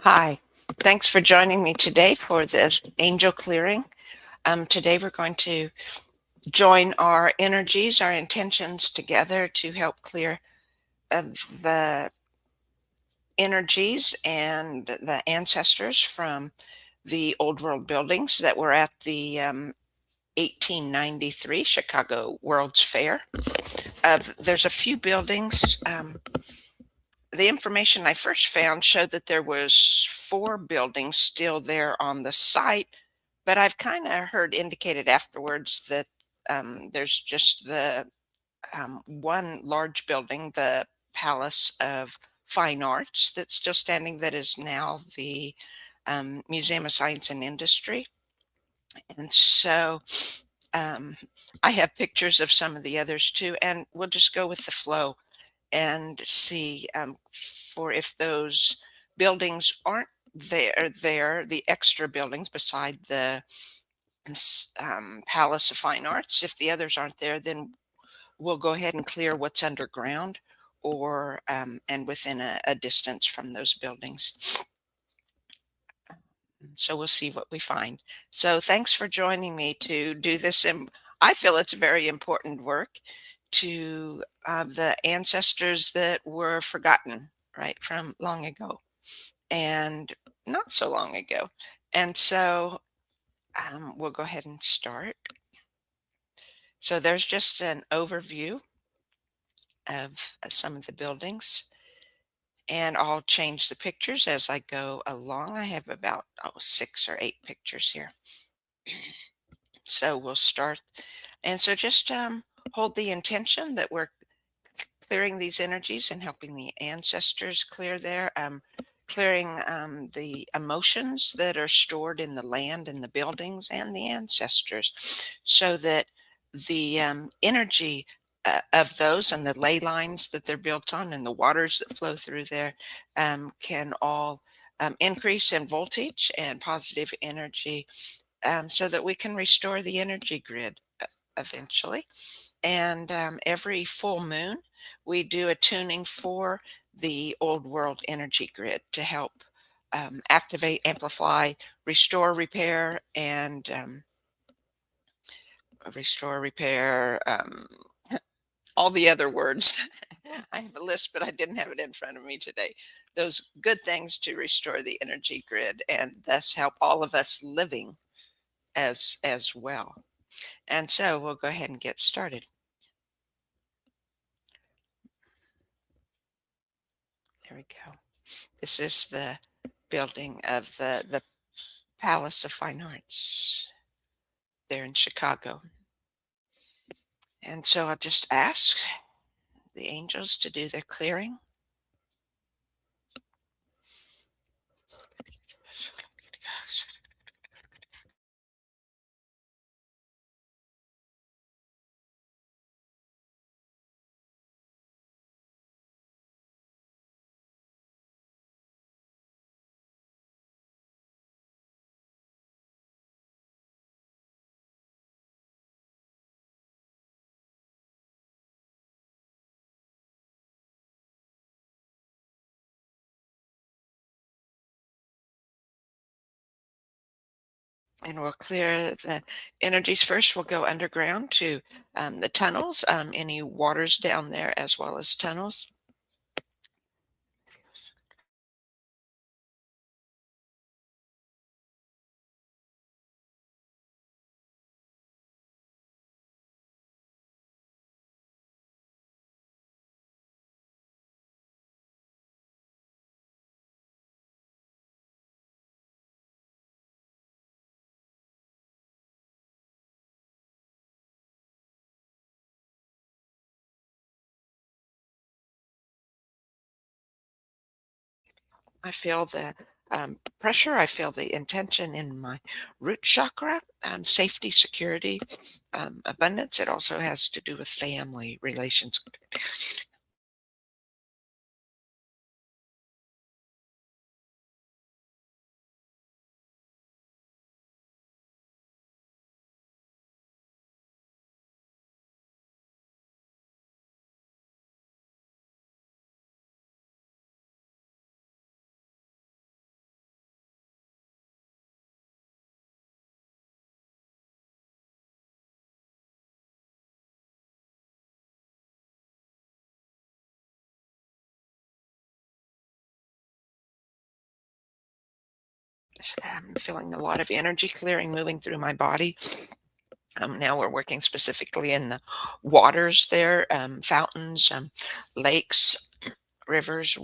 Hi, thanks for joining me today for this angel clearing. Today we're going to join our energies, our intentions together to help clear uh, the energies and the ancestors from the old world buildings that were at the 1893 Chicago World's Fair. There's a few buildings. The information I first found showed that there was four buildings still there on the site, but I've kind of heard indicated afterwards that there's just the one large building, the Palace of Fine Arts, that's still standing, that is now the Museum of Science and Industry. And so um, I have pictures of some of the others too, and we'll just go with the flow and see for if those buildings aren't there, the extra buildings beside the Palace of Fine Arts. If the others aren't there, then we'll go ahead and clear what's underground or and within a distance from those buildings. So we'll see what we find. So thanks for joining me to do this. And I feel it's very important work to the ancestors that were forgotten, right, from long ago and not so long ago. And so we'll go ahead and start. So there's just an overview of some of the buildings. And I'll change the pictures as I go along. I have about 6 or 8 pictures here. So we'll start. And so just hold the intention that we're clearing these energies and helping the ancestors clear clearing the emotions that are stored in the land and the buildings and the ancestors so that the energy of those and the ley lines that they're built on and the waters that flow through there can all increase in voltage and positive energy so that we can restore the energy grid eventually. And every full moon, we do a tuning for the old world energy grid to help activate, amplify, restore, repair, and restore, repair, all the other words. I have a list, but I didn't have it in front of me today. Those good things to restore the energy grid and thus help all of us living as well. And so we'll go ahead and get started. There we go. This is the building of the Palace of Fine Arts there in Chicago. And so I'll just ask the angels to do their clearing. And we'll clear the energies first. We'll go underground to the tunnels, any waters down there as well as tunnels. I feel the pressure. I feel the intention in my root chakra, safety, security, abundance. It also has to do with family relations. I'm feeling a lot of energy clearing moving through my body. Now we're working specifically in the waters there, fountains, lakes, rivers,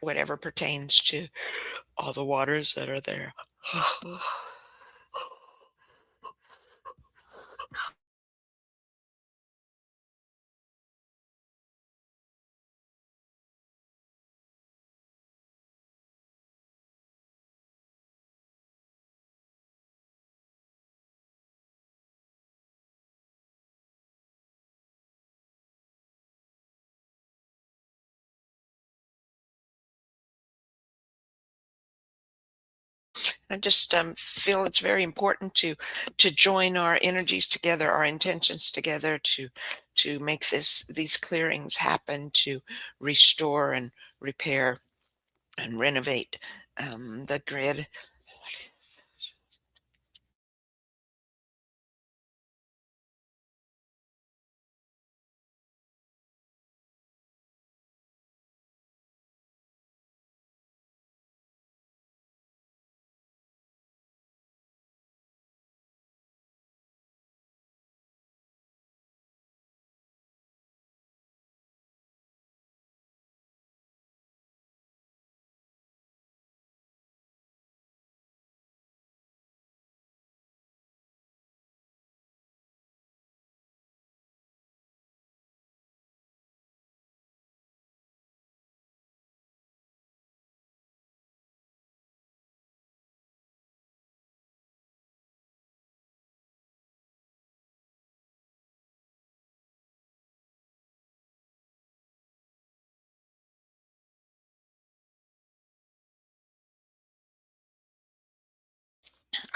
whatever pertains to all the waters that are there. I just feel it's very important to join our energies together, our intentions together to make these clearings happen, to restore and repair and renovate the grid.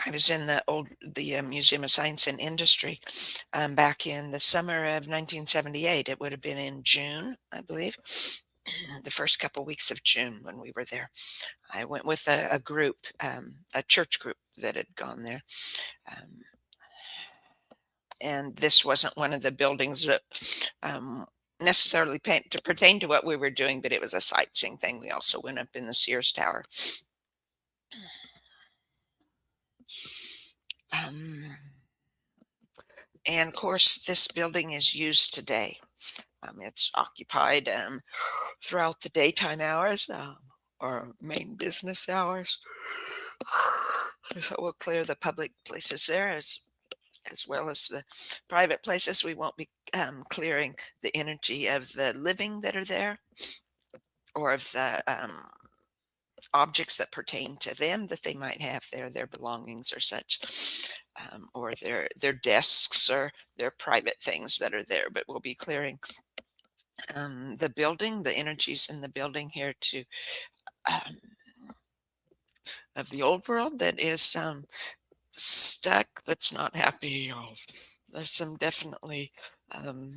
I was in the Museum of Science and Industry back in the summer of 1978. It would have been in June, I believe, the first couple weeks of June when we were there. I went with a group, a church group that had gone there. Um, and this wasn't one of the buildings that necessarily to pertain to what we were doing, but it was a sightseeing thing. We also went up in the Sears Tower. Um, and of course, this building is used today. It's occupied throughout the daytime hours or main business hours. So we'll clear the public places there as well as the private places. We won't be clearing the energy of the living that are there or of the objects that pertain to them that they might have there, their belongings or such, or their desks or their private things that are there. But we'll be clearing the building, the energies in the building here to um, of the old world that is stuck, that's not happy. There's some definitely um,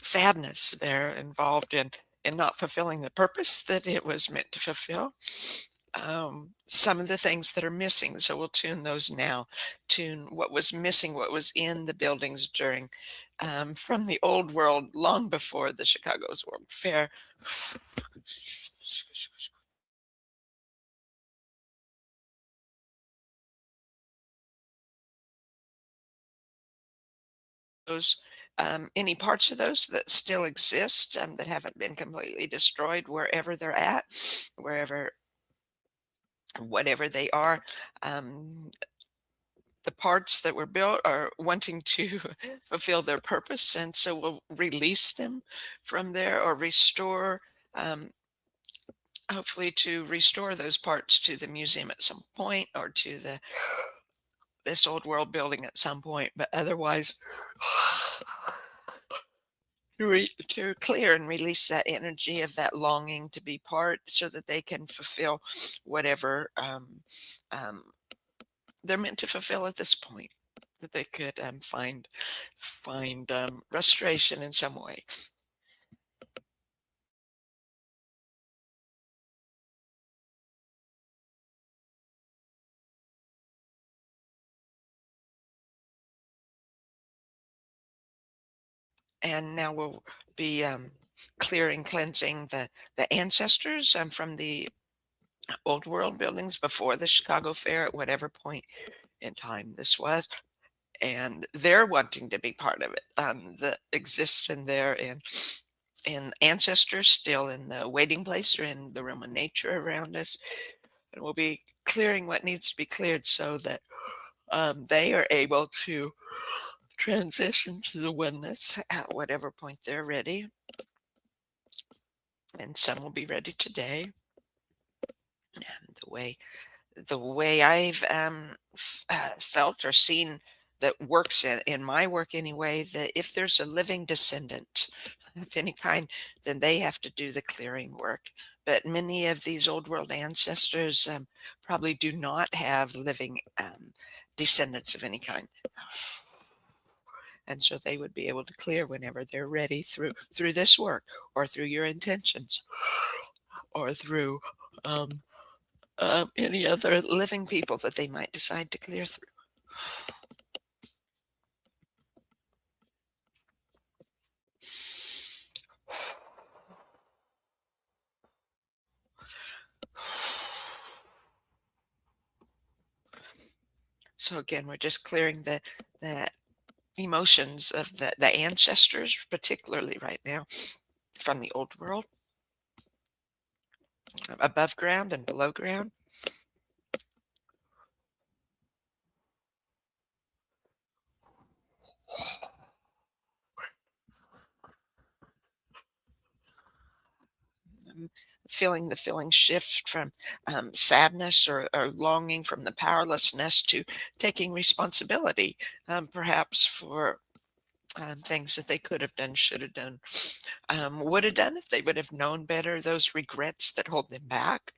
sadness there involved in not fulfilling the purpose that it was meant to fulfill. Some of the things that are missing, so we'll tune those now. Tune what was missing, what was in the buildings during from the old world, long before the Chicago's World Fair. Those any parts of those that still exist that haven't been completely destroyed, wherever they're at, wherever whatever they are. Um, the parts that were built are wanting to fulfill their purpose, and so we'll release them from there or restore, um, hopefully, to restore those parts to the museum at some point or to the this old world building at some point. But otherwise, to clear and release that energy of that longing to be part so that they can fulfill whatever um, they're meant to fulfill at this point, that they could find restoration in some way. And now we'll be clearing, cleansing the ancestors from the old world buildings before the Chicago Fair at whatever point in time this was, and they're wanting to be part of it, that exists in there, and ancestors still in the waiting place or in the realm of nature around us, and we'll be clearing what needs to be cleared so that they are able to transition to the oneness at whatever point they're ready, and some will be ready today. And the way I've felt or seen that works in my work anyway, that if there's a living descendant of any kind, then they have to do the clearing work. But many of these old world ancestors probably do not have living descendants of any kind. And so they would be able to clear whenever they're ready through this work, or through your intentions, or through um, any other living people that they might decide to clear through. So again, we're just clearing the emotions of the ancestors, particularly right now, from the old world, above ground and below ground. um, Feeling the feeling shift from sadness or longing from the powerlessness to taking responsibility, perhaps for things that they could have done, should have done, would have done if they would have known better, those regrets that hold them back.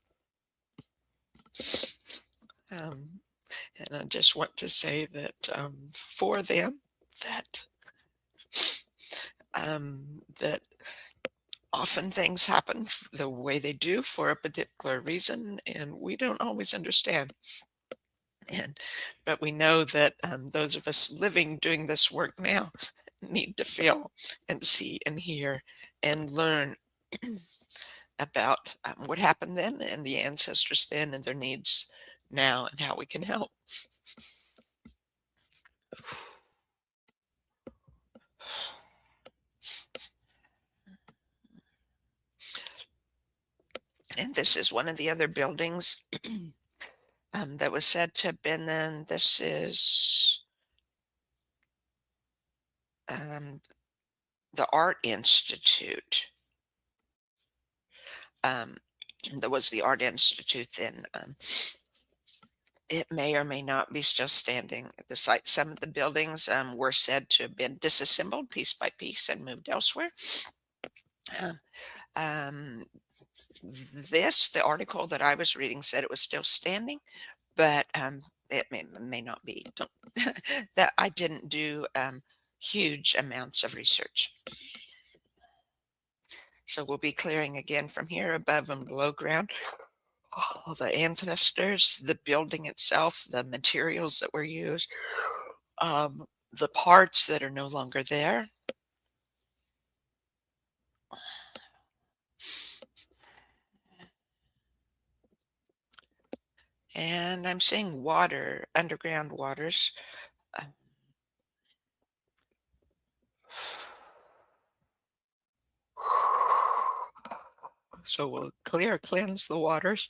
Um, and I just want to say that for them, that that often things happen the way they do for a particular reason, and we don't always understand. And but we know that those of us living doing this work now need to feel and see and hear and learn about what happened then and the ancestors then and their needs now and how we can help. And this is one of the other buildings that was said to have been then. This is um, the Art Institute. Um, there was the Art Institute then. It may or may not be still standing at the site. Some of the buildings were said to have been disassembled piece by piece and moved elsewhere. Uh, um, the article that I was reading said it was still standing, but it may not be. That I didn't do huge amounts of research. So we'll be clearing again from here above and below ground. All the ancestors, the building itself, the materials that were used, the parts that are no longer there. And I'm seeing water, underground waters. Uh, So we'll cleanse the waters,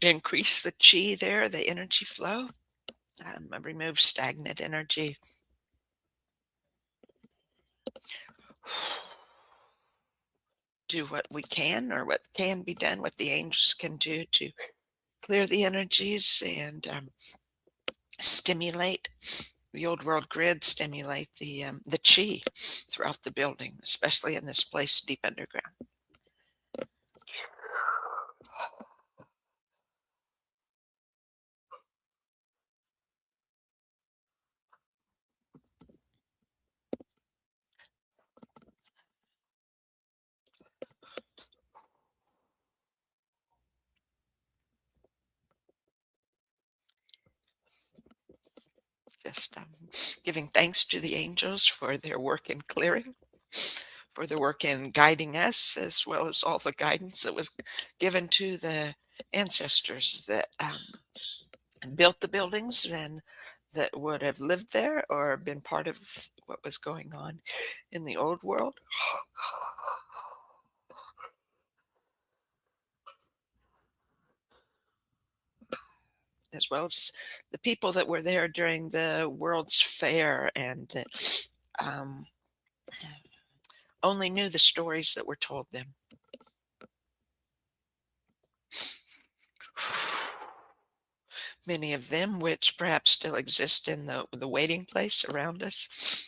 increase the chi there, the energy flow, remove stagnant energy. Do what we can, or what can be done, what the angels can do to clear the energies and stimulate the old world grid, stimulate the chi throughout the building, especially in this place deep underground. Just giving thanks to the angels for their work in clearing, for their work in guiding us, as well as all the guidance that was given to the ancestors that built the buildings and that would have lived there or been part of what was going on in the old world, as well as the people that were there during the World's Fair and that um, only knew the stories that were told them. Many of them, which perhaps still exist in the waiting place around us.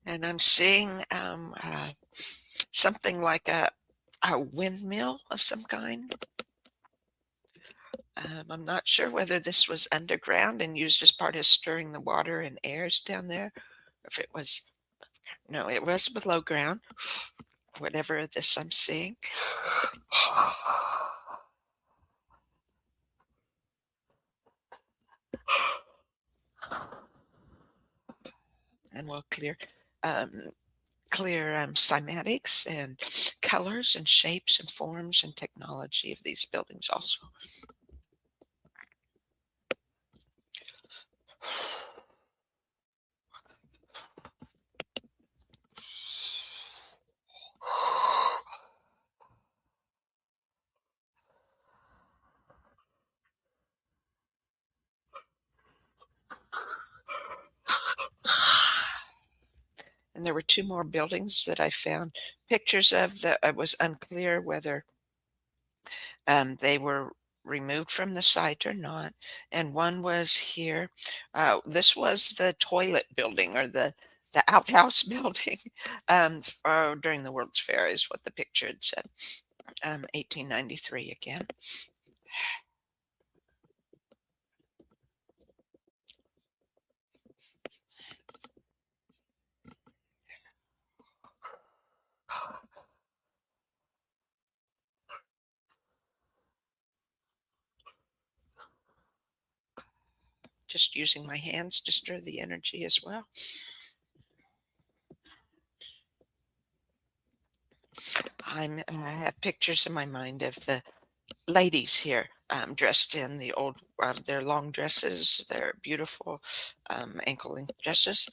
And I'm seeing something like a windmill of some kind. I'm not sure whether this was underground and used as part of stirring the water and airs down there, or if it was, no, it was below ground, whatever this I'm seeing. And we'll um, clear cymatics and colors and shapes and forms and technology of these buildings also. And there were two more buildings that I found pictures of that I was unclear whether they were removed from the site or not. And one was here. This was the toilet building or the outhouse building during the World's Fair, is what the picture had said. 1893 again. Just using my hands to stir the energy as well. I have pictures in my mind of the ladies here dressed in the old, their long dresses, their beautiful ankle length dresses.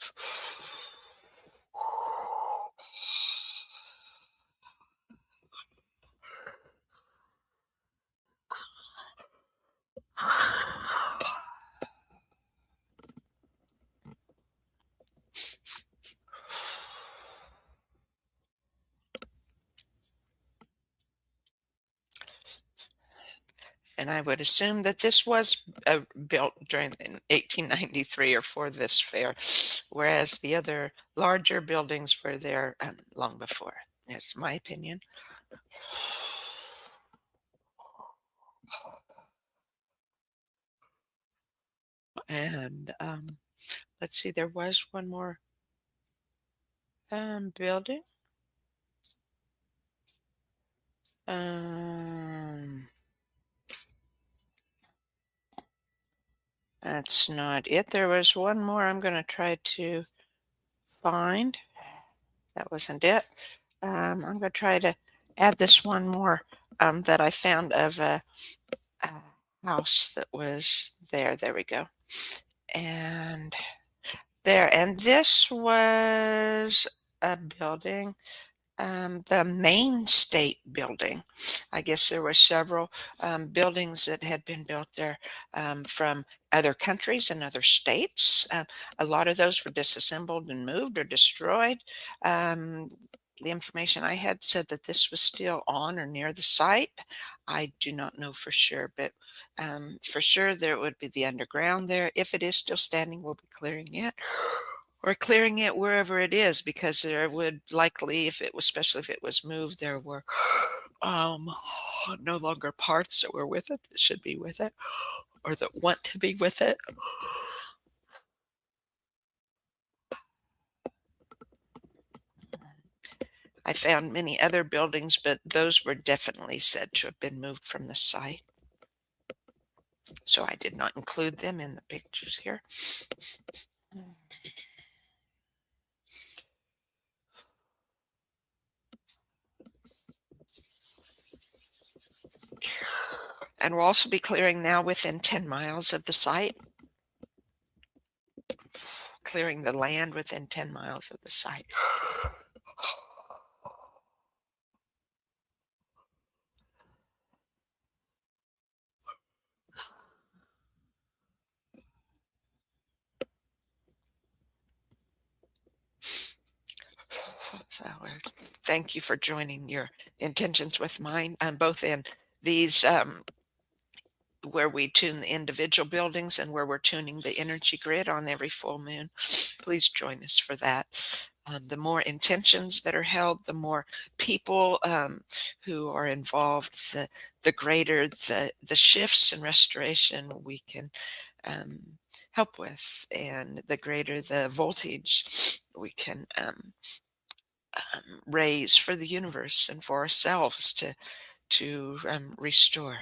And I would assume that this was built during in 1893 or for this fair, whereas the other larger buildings were there long before. That's my opinion. And let's see, there was one more building. Um, that's not it. There was one more I'm going to try to find. That wasn't it. I'm going to try to add this one more that I found of a house that was there. There we go. And there. And this was a building, the main state building. I guess there were several buildings that had been built there from other countries and other states. A lot of those were disassembled and moved or destroyed. Um, the information I had said that this was still on or near the site. I do not know for sure, but for sure there would be the underground there. If it is still standing, we'll be clearing it. or clearing it wherever it is, because there would likely, if it was, especially if it was moved, there were um, no longer parts that were with it that should be with it or that want to be with it. I found many other buildings, but those were definitely said to have been moved from the site. So I did not include them in the pictures here. And we'll also be clearing now within 10 miles of the site, clearing the land within 10 miles of the site. So thank you for joining your intentions with mine, both in these where we tune the individual buildings and where we're tuning the energy grid on every full moon. Please join us for that. The more intentions that are held, the more people who are involved, the greater the shifts and restoration we can help with, and the greater the voltage we can raise for the universe and for ourselves to restore.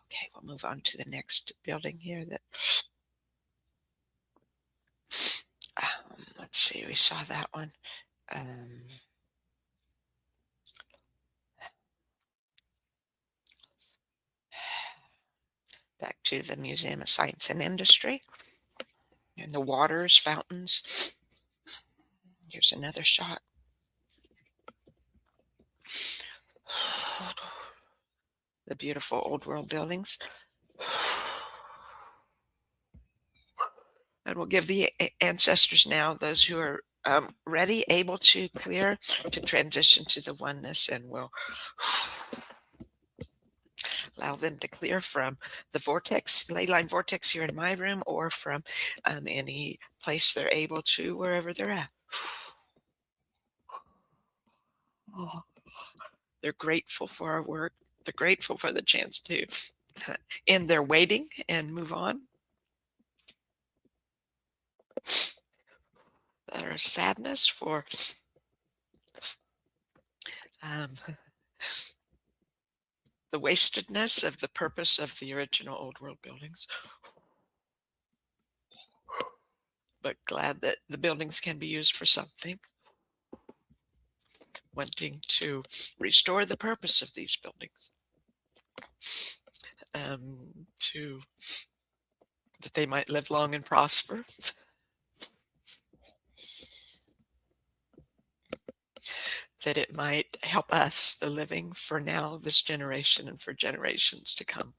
Okay, we'll move on to the next building here. That let's see, we saw that one. Um, Back to the Museum of Science and Industry and the waters, fountains. Here's another shot. The beautiful old world buildings. And we'll give the ancestors now, those who are ready, able to clear, to transition to the oneness, and we'll allow them to clear from the vortex, ley line vortex here in my room, or from any place they're able to, wherever they're at. They're grateful for our work. They're grateful for the chance to end their waiting and move on. There's sadness for the wastedness of the purpose of the original old world buildings, but glad that the buildings can be used for something, wanting to restore the purpose of these buildings, to that they might live long and prosper, that it might help us, the living, for now, this generation, and for generations to come.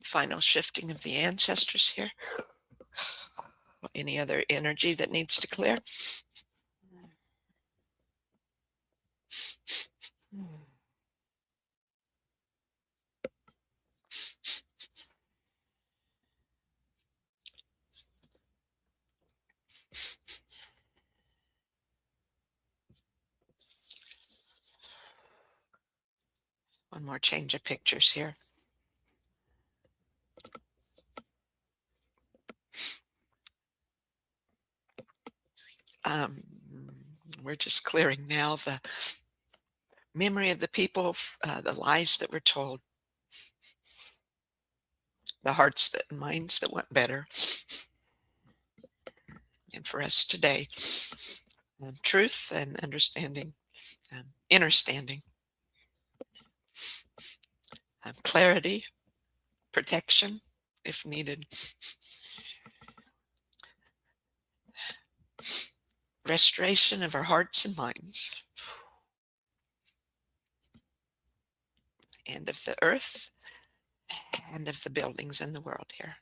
Final shifting of the ancestors here. Any other energy that needs to clear? One more change of pictures here. We're just clearing now the memory of the people, the lies that were told, the hearts and minds that want better. And for us today, truth and understanding, understanding, clarity, protection if needed, restoration of our hearts and minds. and of the earth and of the buildings in the world here.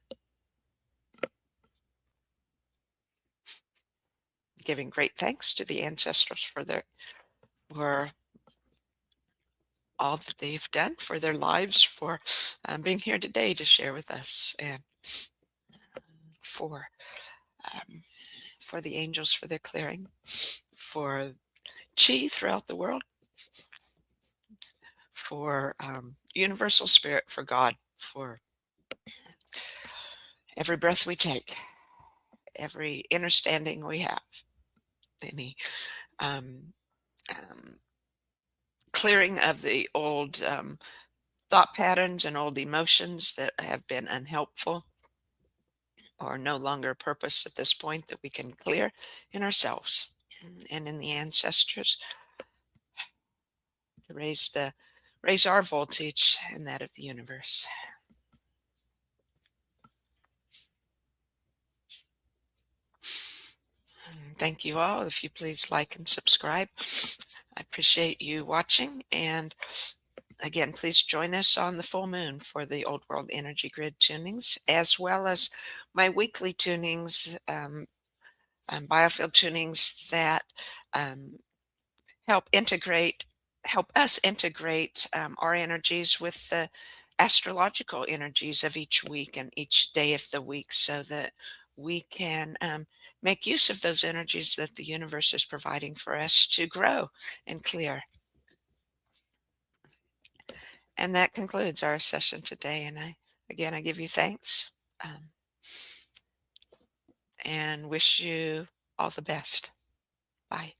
Giving great thanks to the ancestors for all that they've done, for their lives, for being here today to share with us, and for um, for the angels for their clearing, for chi throughout the world, for universal spirit, for God, for every breath we take, every understanding we have, any um, um, clearing of the old thought patterns and old emotions that have been unhelpful or no longer purpose at this point, that we can clear in ourselves and in the ancestors to raise our voltage and that of the universe. Thank you all. If you please like and subscribe, I appreciate you watching. And again, please join us on the full moon for the Old World Energy Grid tunings, as well as my weekly tunings, Biofield tunings that um, help us integrate our energies with the astrological energies of each week and each day of the week, so that we can make use of those energies that the universe is providing for us to grow and clear. And that concludes our session today. And I give you thanks, um, and wish you all the best. Bye.